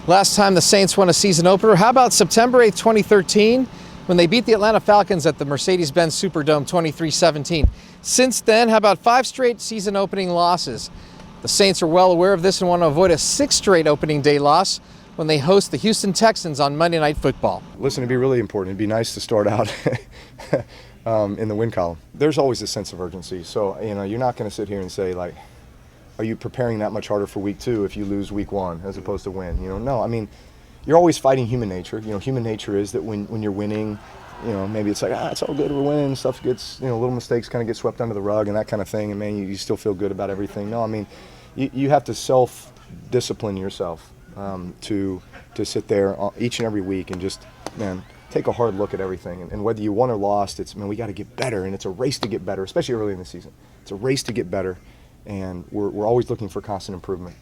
Last time the Saints won a season opener, how about September 8th, 2013, when they beat the Atlanta Falcons at the Mercedes-Benz Superdome 23-17. Since then, how about 5 straight season opening losses? The Saints are well aware of this and want to avoid a 6th straight opening day loss when they host the Houston Texans on Monday Night Football. Listen, it'd be really important. It'd be nice to start out in the win column. There's always a sense of urgency. So, you're not going to sit here and say, like, are you preparing that much harder for week 2 if you lose week 1 as opposed to win? No, I mean, you're always fighting human nature. Human nature is that when you're winning, maybe it's like, it's all good, we're winning, stuff gets, little mistakes kind of get swept under the rug and that kind of thing, and man, you still feel good about everything. No, I mean, you have to self-discipline yourself to sit there each and every week and just, man, take a hard look at everything. And whether you won or lost, it's, man, we got to get better, and it's a race to get better, especially early in the season. It's a race to get better, and we're always looking for constant improvement.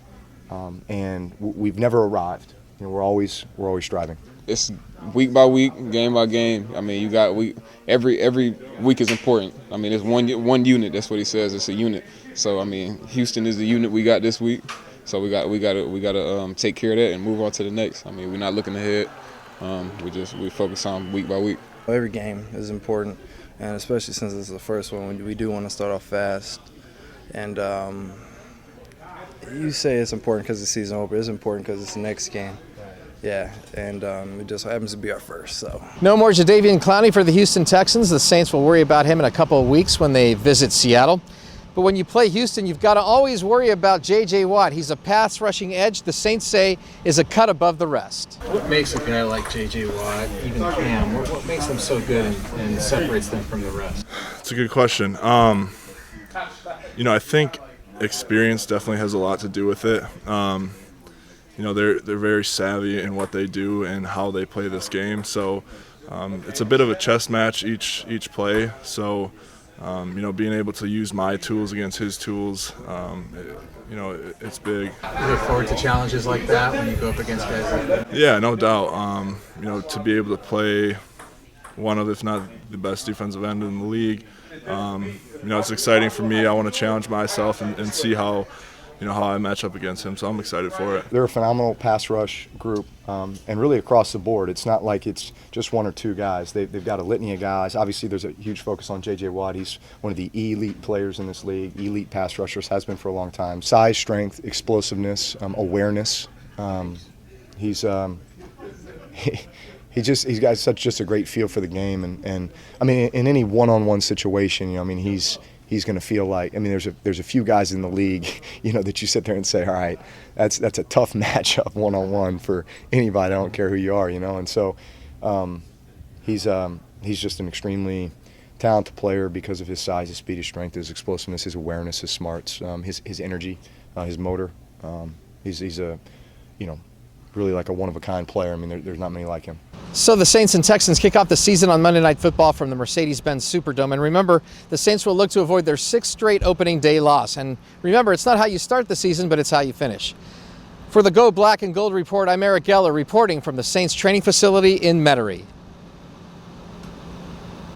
And we've never arrived. We're always striving. It's week by week, game by game. I mean, every week is important. I mean, it's one unit. That's what he says. It's a unit. So I mean, Houston is the unit we got this week. So we got to take care of that and move on to the next. I mean, we're not looking ahead. We focus on week by week. Every game is important, and especially since this is the first one, we do want to start off fast. And you say it's important because the season over. It's important because it's the next game. Yeah, and it just happens to be our first. So no more Jadeveon Clowney for the Houston Texans. The Saints will worry about him in a couple of weeks when they visit Seattle. But when you play Houston, you've got to always worry about J.J. Watt. He's a pass-rushing edge the Saints say is a cut above the rest. What makes a guy like J.J. Watt, even Cam, what makes them so good and separates them from the rest? It's a good question. I think experience definitely has a lot to do with it. They're very savvy in what they do and how they play this game. So it's a bit of a chess match each play. So being able to use my tools against his tools, it's big. You look forward to challenges like that when you go up against guys like that? Yeah, no doubt. To be able to play one of, if not the best defensive end in the league, it's exciting for me. I want to challenge myself and see how I match up against him, so I'm excited for it. They're a phenomenal pass rush group, and really across the board. It's not like it's just one or two guys. They've got a litany of guys. Obviously, there's a huge focus on J.J. Watt. He's one of the elite players in this league, elite pass rushers, has been for a long time. Size, strength, explosiveness, awareness. He's got just a great feel for the game, and I mean, in any one-on-one situation, he's going to feel like, there's a few guys in the league, that you sit there and say, all right, that's a tough matchup one-on-one for anybody. I don't care who you are, and so he's just an extremely talented player because of his size, his speed, his strength, his explosiveness, his awareness, his smarts, his energy, his motor. He's a really like a one-of-a-kind player. There's not many like him. So the Saints and Texans kick off the season on Monday Night Football from the Mercedes-Benz Superdome. And remember, the Saints will look to avoid their 6th straight opening day loss. And remember, it's not how you start the season, but it's how you finish. For the Go Black and Gold Report, I'm Eric Geller reporting from the Saints training facility in Metairie.